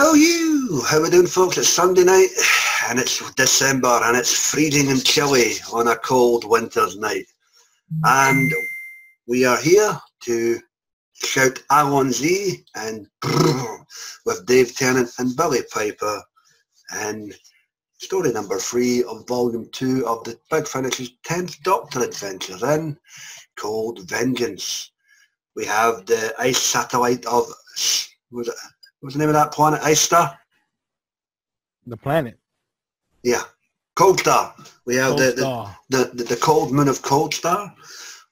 Hello you! How we doing folks? It's Sunday night and it's December and it's freezing and chilly on a cold winter's night. And we are here to shout Alon Z and with Dave Tenants and Billie Piper and story number 3 of volume 2 of the Big Finish's 10th Doctor adventures in Cold Vengeance. We have the ice satellite of, what's the name of that planet? Ice Star? The planet. Yeah. Coldstar. We have Coldstar. the cold moon of Coldstar.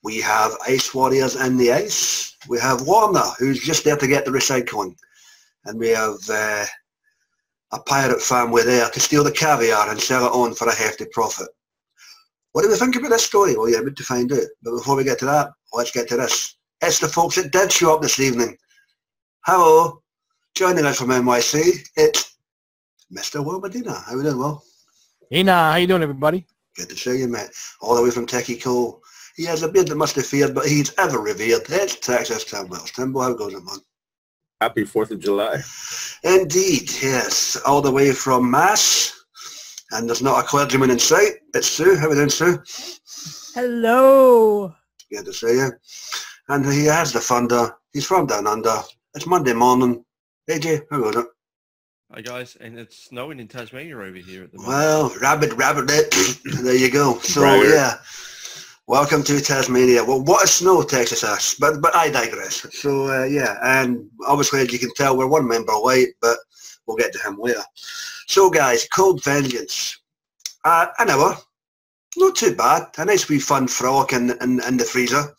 We have ice warriors in the ice. We have Warner, who's just there to get the recycling. And we have a pirate family there to steal the caviar and sell it on for a hefty profit. What do we think about this story? Well, yeah, we're to find out. But before we get to that, let's get to this. It's the folks that did show up this evening. Hello. Joining us from NYC, it's Mr. Will Medina. How are you doing, Will? Hey, how you doing, everybody? Good to see you, mate. All the way from Techie Cole. He has a beard that must have feared, but he's ever revered. It's Texas Tim Wells. Timbo, how goes it, man? Happy 4th of July. Indeed, yes. All the way from Mass. And there's not a clergyman in sight. It's Sue. How are you doing, Sue? Hello. Good to see you. And he has the thunder. He's from down under. It's Monday morning. AJ, how goes it? Hi guys, and it's snowing in Tasmania over here at the moment. Well, rabbit, there you go. So Right. yeah, welcome to Tasmania. Well, what a snow Texas has, but I digress. So yeah, and obviously as you can tell, we're one member late, but we'll get to him later. So guys, Cold Vengeance, an hour, not too bad. A nice wee fun frolic in the freezer.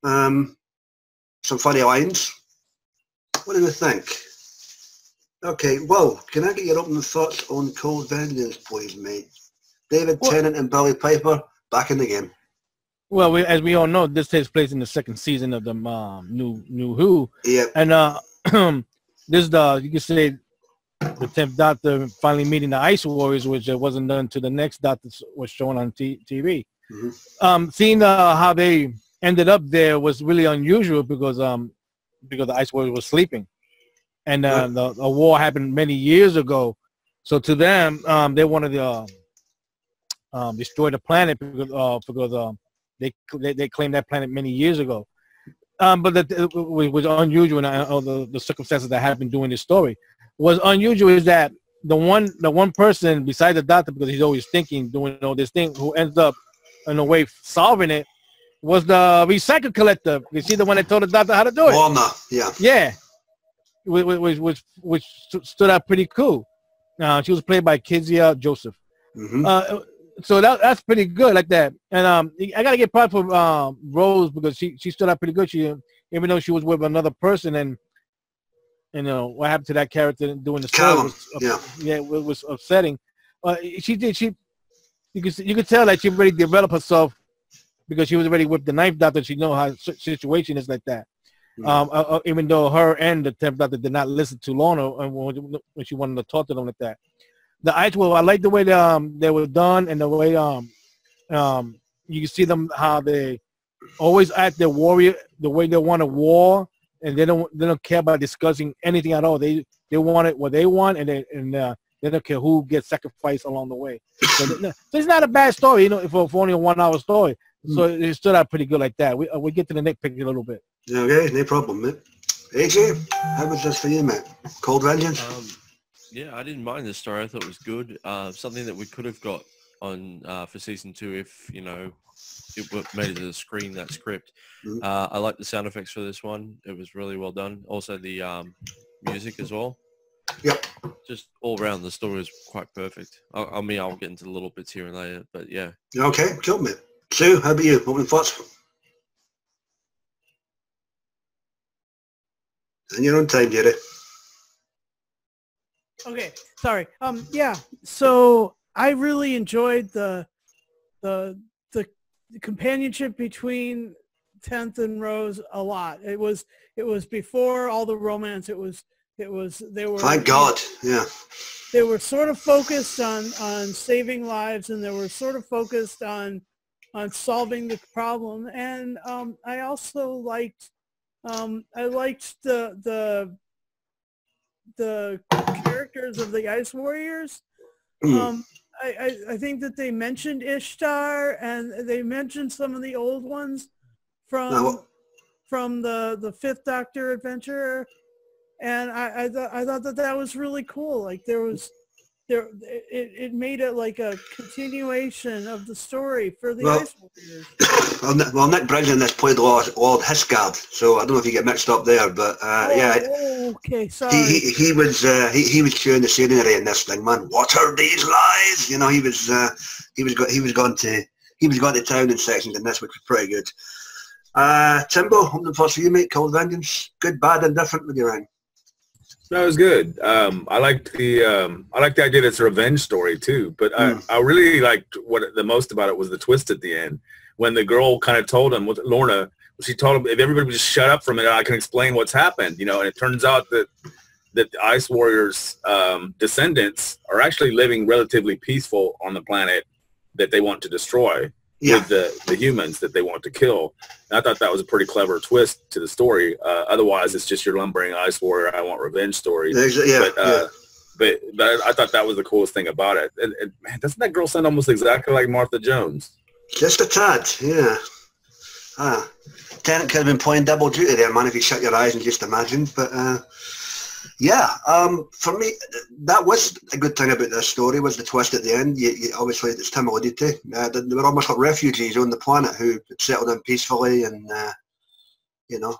Some funny lines. What do you think? Okay, well, can I get your opening thoughts on Cold Vengeance, please, mate? David Tennant and Billie Piper back in the game. Well, as we all know, this takes place in the 2nd season of the new Who. Yeah. And this is you can say the 10th Doctor finally meeting the Ice Warriors, which wasn't done to the next Doctor was shown on TV. Mm-hmm. Seeing how they ended up there was really unusual because the Ice Warriors was sleeping. And the war happened many years ago, so to them, they wanted to destroy the planet because they claimed that planet many years ago. But it was unusual, and the circumstances that happened during this story was unusual. Is that the one person besides the Doctor, because he's always thinking, doing all this thing, who ends up in a way solving it, was the recycle collector. You see, the one that told the Doctor how to do it. Warner, yeah. Yeah. Which stood out pretty cool. She was played by Kezia Joseph. Mm-hmm. So that's pretty good, like that. And I gotta get proud for Rose because she stood out pretty good. She, even though she was with another person, and you know what happened to that character doing the story was upsetting. You could tell that she already developed herself because she was already with the 9th Doctor. She know how situation is like that. Even though her and the 10th Doctor did not listen to Lorna when she wanted to talk to them like that. The Ice Warriors, I like the way they were done, and the way you can see them how they always act their warrior, the way they want a war, and they don't care about discussing anything at all. They want it what they want, and they don't care who gets sacrificed along the way. So it's not a bad story, you know, for only a 1 hour story. So it stood out pretty good like that. We get to the nitpick a little bit. Okay, no problem, mate. AJ, how was this for you, mate? Cold Vengeance? Yeah, I didn't mind this story. I thought it was good. Something that we could have got on for season 2 if, you know, it made it to the screen, that script. I like the sound effects for this one. It was really well done. Also the music as well. Yep. Just all around, the story was quite perfect. I mean, I'll get into the little bits here and later, but yeah. Okay, cool, mate. Sue, how about you? Opening thoughts? And your own time, Jerry. Okay, sorry. Yeah. So I really enjoyed the companionship between 10th and Rose a lot. It was before all the romance. They were. Thank God. Yeah. They were sort of focused on saving lives, and they were sort of focused on solving the problem. And I also liked the characters of the Ice Warriors. I think that they mentioned Ishtar, and they mentioned some of the old ones from the Fifth Doctor adventure, and I thought that was really cool. Like it made it like a continuation of the story for the Ice Warriors. Well, Nick Briggs in this played Lord Hisgard, so I don't know if you get mixed up there, but okay, sorry. He was chewing the scenery in this thing, man. What are these lies? You know, he was going to town in sections in this, which was pretty good. Timbo, opening first for you, mate. Cold Vengeance, good, bad, and different with you, Ryan. No, it was good. I liked the idea that it's a revenge story too. But I really liked the most about it was the twist at the end when the girl kind of told him, with Lorna, she told him if everybody would just shut up for a minute, I can explain what's happened. You know, and it turns out that the Ice Warriors' descendants are actually living relatively peaceful on the planet that they want to destroy. Yeah. With the humans that they want to kill. And I thought that was a pretty clever twist to the story. Otherwise, it's just your lumbering Ice Warrior, I want revenge story. Yeah, but I thought that was the coolest thing about it. And man, doesn't that girl sound almost exactly like Martha Jones? Just a tad, yeah. Tennant could have been playing double duty there, man, if you shut your eyes and just imagine. But for me, that was a good thing about this story, was the twist at the end. You obviously, as Tim alluded to, they were almost like refugees on the planet who had settled in peacefully and, you know,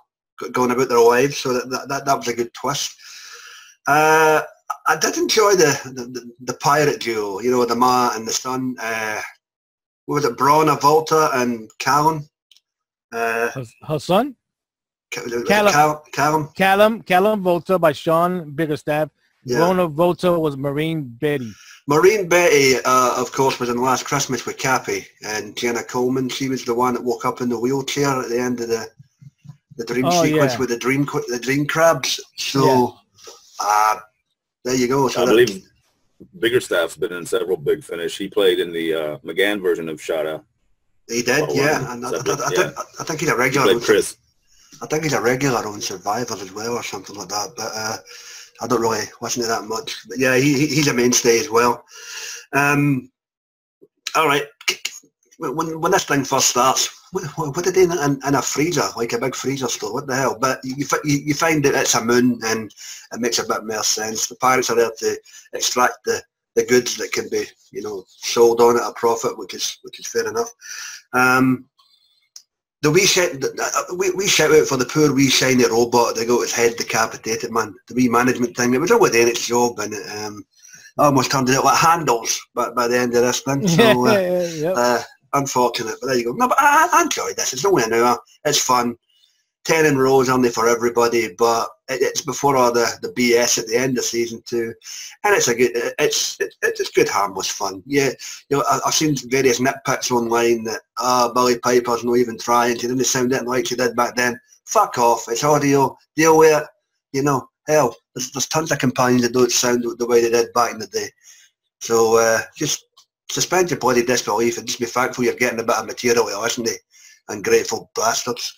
going about their lives. So that was a good twist. I did enjoy the pirate duo, you know, the Ma and the son. What was it, Bronna Volta and Callum? Her son? Callum Volta by Sean Biggerstaff. Yeah. Bronna Volta was Maureen Betty. Maureen Betty, of course, was in Last Christmas with Cappy, and Jenna Coleman. She was the one that woke up in the wheelchair at the end of the dream sequence with the dream crabs. So, there you go. So I believe Biggerstaff's been in several Big Finish. He played in the McGann version of Shada. He did, yeah. And I think he's a regular. He Chris. I think he's a regular on Survivor as well, or something like that. But I don't really listen to that much. But yeah, he's a mainstay as well. All right. When this thing first starts, what did they in a freezer, like a big freezer store? What the hell? But you find that it's a moon, and it makes a bit more sense. The pirates are there to extract the goods that can be, you know, sold on at a profit, which is fair enough. We shout out for the poor wee shiny robot that got its head decapitated, man. The wee management thing, it was always doing its job, and it almost turned out like handles by the end of this thing. So unfortunate, but there you go. No, but I enjoyed this. It's only an hour. It's fun. 10 in rows only for everybody, but it's before all the BS at the end of season 2, and it's good harmless fun. Yeah, you know, I've seen various nitpicks online that Billie Piper's not even trying. She didn't sound anything like she did back then. Fuck off! It's audio. Deal with it. You know, hell, there's tons of companions that don't sound the way they did back in the day. So just suspend your bloody disbelief and just be thankful you're getting a bit of material to listen to, and grateful bastards.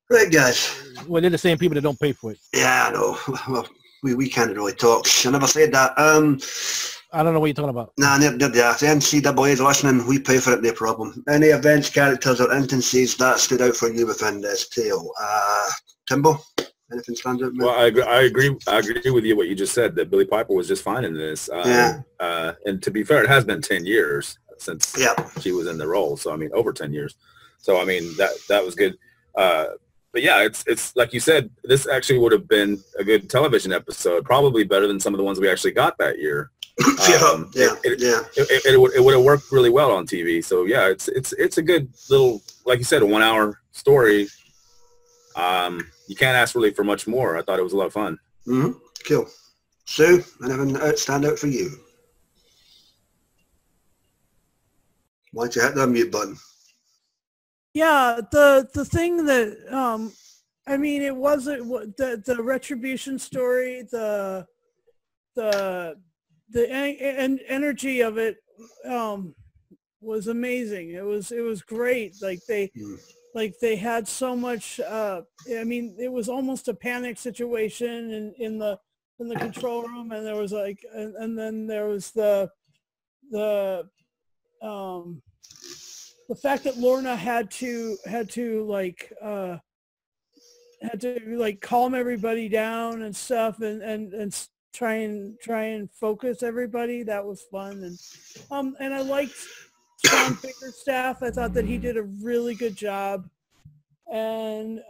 Right, guys. Well, they're the same people that don't pay for it. Yeah, I know. Well, we can't really talk. I never said that. I don't know what you're talking about. Nah, the NCAA's listening. We pay for it, no problem. Any events, characters, or instances that stood out for you within this tale? Timbo, anything stands out? Well, I agree with you what you just said, that Billie Piper was just fine in this. And to be fair, it has been 10 years since she was in the role. So I mean, over 10 years. So I mean, that was good. But yeah, it's like you said, this actually would have been a good television episode, probably better than some of the ones we actually got that year. It would have worked really well on TV. So yeah, it's a good little, like you said, a 1 hour story. You can't ask really for much more. I thought it was a lot of fun. Mm-hmm. Cool. Sue, anything stand out for you? Why don't you hit the mute button? Yeah, the thing that I mean, it wasn't the retribution story, the energy of it was amazing. It was great. Like they had so much. I mean, it was almost a panic situation in the in the control room, and there was like, and then there was the fact that Lorna had to calm everybody down and stuff, and try and focus everybody. That was fun, and I liked Sean Bickerstaff. I thought that he did a really good job, and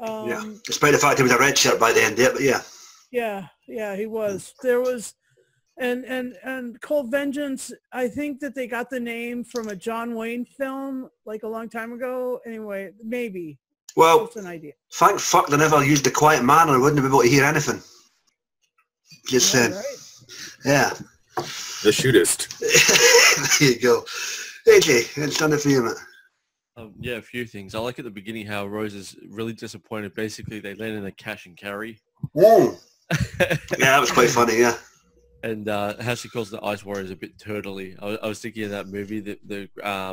despite the fact he was a red shirt by the end, but yeah, he was. There was. And Cold Vengeance, I think that they got the name from a John Wayne film like a long time ago. Anyway, maybe. Well, that's an idea. Thank fuck they never used the quiet man, or I wouldn't have been able to hear anything. Just saying. Right. Yeah. The shootist. There you go. AJ, it's done it for you, mate. Yeah, a few things. I like at the beginning how Rose is really disappointed. Basically, they land in a cash and carry. Yeah, that was quite funny, yeah. And how she calls the Ice Warriors a bit turtley. I was thinking of that movie, the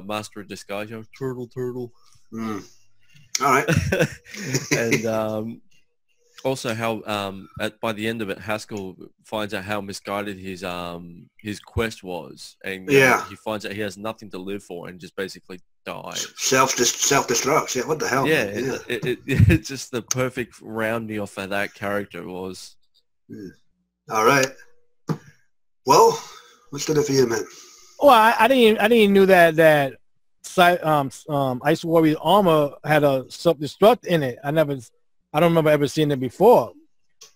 Master of Disguise, turtle. All right. And also how by the end of it, Haskell finds out how misguided his quest was, and he finds out he has nothing to live for and just basically dies. Self-destruct. Yeah, what the hell? Yeah, it's just the perfect rounding off of that character was. All right. Well, what's good for you, man? Well, I didn't know that Ice Warrior armor had a self-destruct in it. I don't remember ever seeing it before.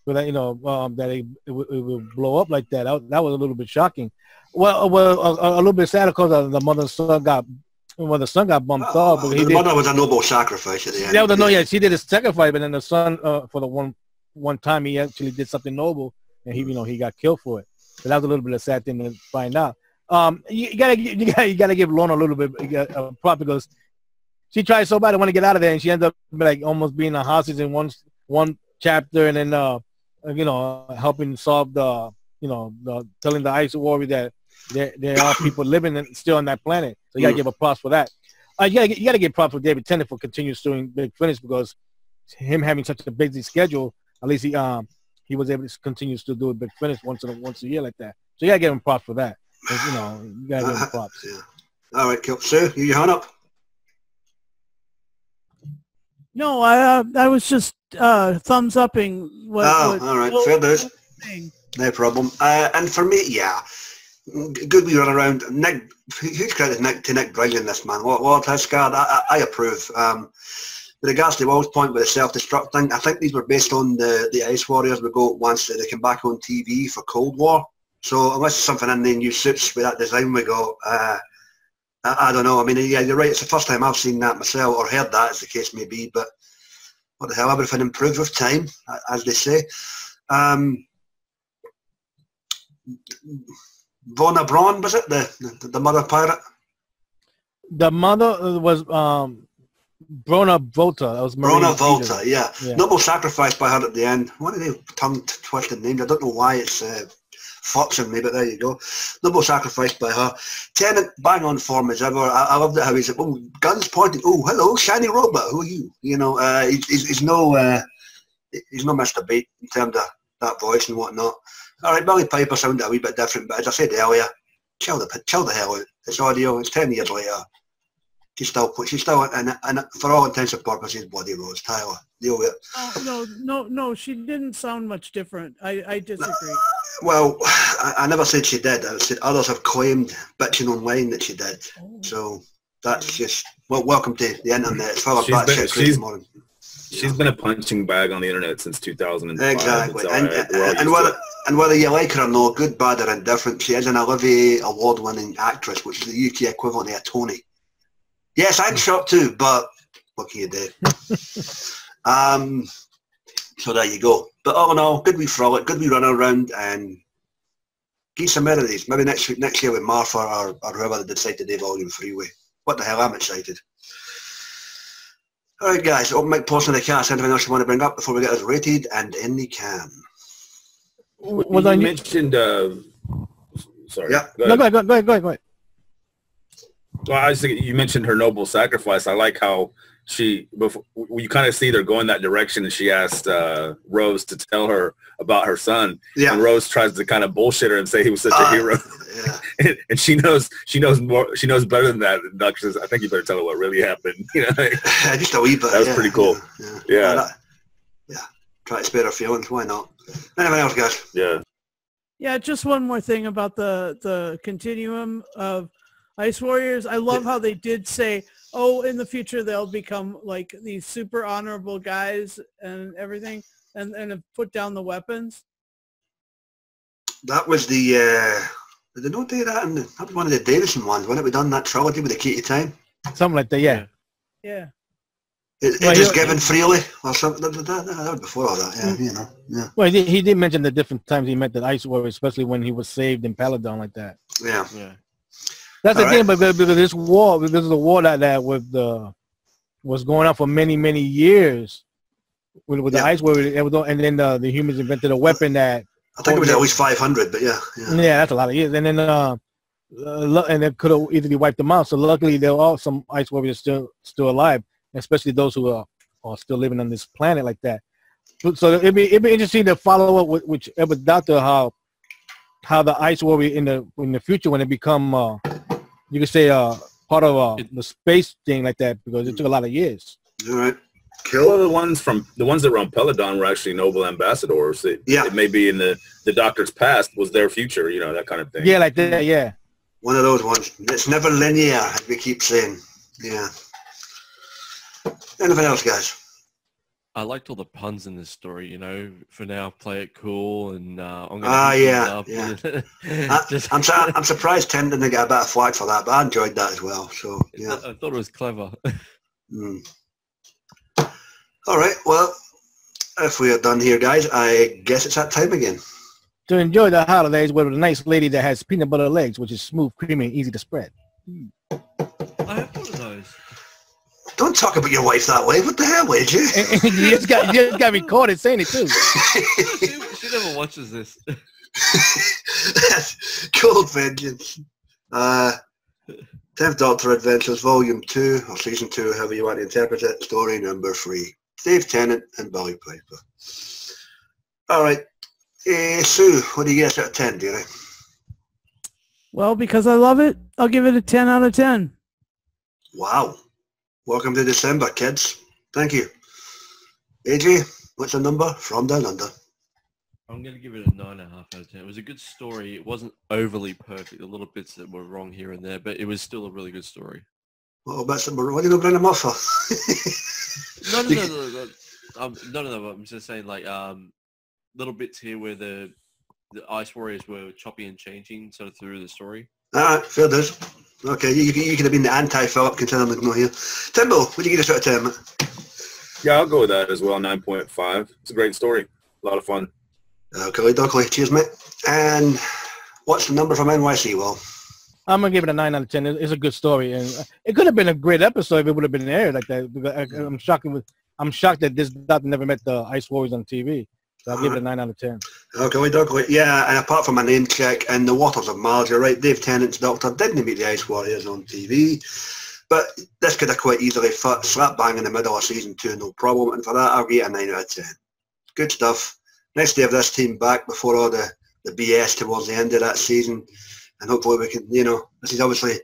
But that it would blow up like that. That was a little bit shocking. Well, a little bit sad because the mother and son got bumped off. But the mother was a noble sacrifice at the end. Yeah, she did a sacrifice, but then the son, for the one time, he actually did something noble, and he got killed for it. So that was a little bit of a sad thing to find out. You gotta give Lorna a little bit prop because she tried so bad to want to get out of there, and she ended up like almost being a hostage in one chapter, and then helping solve telling the Ice Warrior that there are people living still on that planet. So you gotta give a props for that. You gotta give props for David Tennant for continuing doing Big Finish because him having such a busy schedule, at least he was able to continue to do a Big Finish once a year like that. So you gotta give him props for that. You gotta give him props. Yeah. All right, cool. Sue, you hand up? No, I was just thumbs upping. What all right, fair dues. No problem. And for me, good we run around. Nick, huge credit to Nick Brilliant, this man. What has scarred? I approve. With regards to Will's point with the self-destruct thing, I think these were based on the Ice Warriors we got once they came back on TV for Cold War. So unless there's something in the new suits with that design we got, I don't know. I mean, yeah, you're right. It's the first time I've seen that myself or heard that, as the case may be. But what the hell, everything improves with time, as they say. Vona Braun, was it? The mother pirate? The mother was Brona Volta. That was Brona Volta, yeah. Noble sacrifice by her at the end. One of the tongue-twisted names. I don't know why it's Foxing me, but there you go. Noble sacrifice by her. Tennant, bang on form as ever. I loved it how he said, "Oh, guns pointing. Oh, hello, shiny robot. Who are you?" He's no Mr. Beat in terms of that voice and whatnot. All right, Billie Piper sounded a wee bit different, but as I said earlier, chill the hell out. It's audio. It's 10 years later. She's still, and for all intents and purposes, Bloody Rose. Tyler, deal with it. Oh, no, she didn't sound much different. I disagree. Well, I never said she did. I said others have claimed, bitching online, that she did. Oh. So that's just, well, welcome to the internet. It's full of bad shit crazy morning. She's been a punching bag on the internet since 2005. Exactly. And whether you like her or not, good, bad or indifferent, she is an Olivier Award-winning actress, which is the UK equivalent of a Tony. Yes, I'm shocked too, but what can you do? So there you go. But all in all, good wee frolic, good wee run around, and get some more of these. Maybe next year with Martha or whoever they decide to do Volume 3 with. What the hell, I'm excited. All right, guys, open mic portion of the cast. Anything else you want to bring up before we get us rated and in the can? Well, you mentioned... sorry. Yeah. Go ahead. Well, I just think you mentioned her noble sacrifice. I like how before you kind of see they're going that direction, and she asked Rose to tell her about her son. Yeah. And Rose tries to kind of bullshit her and say he was such a hero. Yeah. and she knows more. She knows better than that. And Doctor says, "I think you better tell her what really happened." You know, just a wee bit. That was pretty cool. Yeah. Try to spare her feelings. Why not? Anything else, guys? Yeah. Yeah, just one more thing about the continuum of Ice Warriors. I love how they did say, oh, in the future they'll become like these super honorable guys and everything, and have put down the weapons. That was the, did they not do that? That was one of the Davison ones, wasn't it? We done that trilogy with the Key to Time. Something like that, yeah. Yeah. It is given freely, or something. That was before all that, yeah, you know. Yeah. Well, he did mention the different times he met the Ice Warrior, especially when he was saved in Paladon like that. Yeah. Yeah. That's the thing, but because this war, because of the war that was going on for many, many years with the Ice Warrior, and then the humans invented a weapon that... I think it was at least 500, but yeah. Yeah, that's a lot of years. And then and it could have easily wiped them out. So luckily, there are some Ice Warriors still alive, especially those who are still living on this planet like that. So it'd be interesting to follow up with whichever doctor how the Ice Warrior in the future, when it become you could say part of the space thing like that, because it took a lot of years. All right. Cool. Well, the ones that were on Peladon were actually noble ambassadors. It may be in the Doctor's past was their future, you know, that kind of thing. Yeah, like that. Yeah. One of those ones. It's never linear, as we keep saying. Yeah. Anything else, guys? I liked all the puns in this story, you know. For now, play it cool, and I'm yeah. I'm surprised Tim didn't get a bit of flack for that, but I enjoyed that as well. So yeah, I thought it was clever. All right, well, if we are done here, guys, I guess it's that time again. To enjoy the holidays with a nice lady that has peanut butter legs, which is smooth, creamy, and easy to spread. I have one of those. Don't talk about your wife that way. What the hell, would you? You just got recorded saying it, too. She never watches this. Cold Vengeance. 10th Doctor Adventures, Volume 2, or Season 2, however you want to interpret it, Story number 3. David Tennant and Billie Piper. All right. Sue, what do you get out of 10, dearie? Well, because I love it, I'll give it a 10 out of 10. Wow. Welcome to December, kids. Thank you. AJ, what's the number from down under? I'm going to give it a 9.5 out of 10. It was a good story. It wasn't overly perfect. A little bits that were wrong here and there, but it was still a really good story. Well, that's the what do you bring them off for? No. I'm just saying, like, little bits here where the Ice Warriors were choppy and changing sort of through the story. All right, fair dues. Okay, you could have been the anti-Philip, considering there's no here. Timbo, what do you give us out of 10, man? Yeah, I'll go with that as well, 9.5. It's a great story. A lot of fun. Okay, Dockley, cheers, mate. And what's the number from NYC, Will? I'm going to give it a 9 out of 10. It's a good story. And it could have been a great episode if it would have been aired like that. Because I'm shocked that this doctor never met the Ice Warriors on TV. So I'll give it a 9 out of 10. Okay, Dockley. Yeah, and apart from a name check in the waters of Mars, you're right, Dave Tennant's Doctor didn't meet the Ice Warriors on TV. But this could have quite easily fit slap bang in the middle of Season 2, no problem. And for that, I'll give it a 9 out of 10. Good stuff. Nice to have this team back before all the BS towards the end of that season. And hopefully we can, you know, this is obviously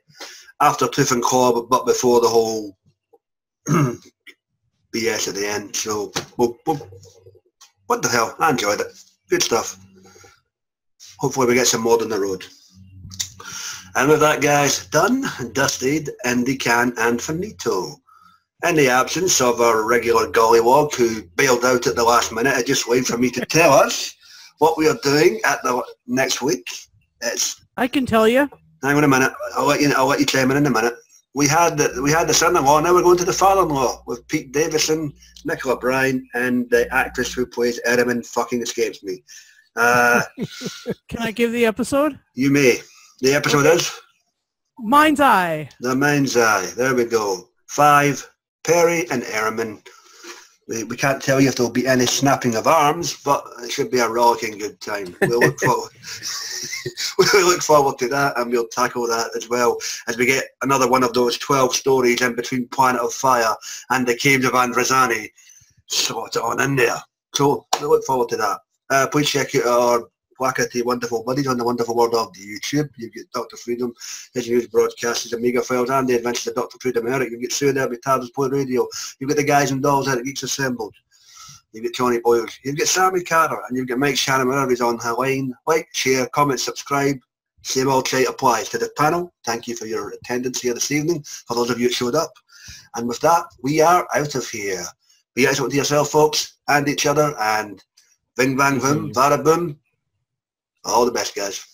after Tooth and Claw, but before the whole BS at the end. So, what the hell? I enjoyed it. Good stuff. Hopefully we get some more down the road. And with that, guys, done, dusted, in the can and finito. In the absence of our regular gollywog who bailed out at the last minute, it just waited for me to tell us what we are doing at the next week. I can tell you. Hang on a minute. I'll let you chime in a minute. We had the son-in-law. Now we're going to the father-in-law with Pete Davison, Nicola Bryan, and the actress who plays Ehrman fucking escapes me. Can I give the episode? You may. The episode is Mind's Eye. The Mind's Eye. There we go. 5. Perry and Ehrman We can't tell you if there'll be any snapping of arms, but it should be a rollicking good time. We'll look forward, we'll look forward to that, and we'll tackle that as well as we get another one of those 12 stories in between Planet of Fire and the Caves of Androzani. Sort it on in there. So we look forward to that. Please check out our wackety wonderful buddies on the wonderful world of the YouTube. You get Dr. Freedom, his news broadcasts, his Amiga Files, and the Adventures of Dr. Freedom Eric. You get Sue there with TARDIS Play Radio. You get the guys and dolls out at Geeks Assembled. You get Johnny Boyles. You get Sammy Carter, and you get Mike Shannon wherever he's on the line. Like, share, comment, subscribe. Same old trait applies to the panel. Thank you for your attendance here this evening, for those of you that showed up. And with that, we are out of here. Be excellent to yourself, folks, and each other, and ving, bang, vim, vada, boom. All the best, guys.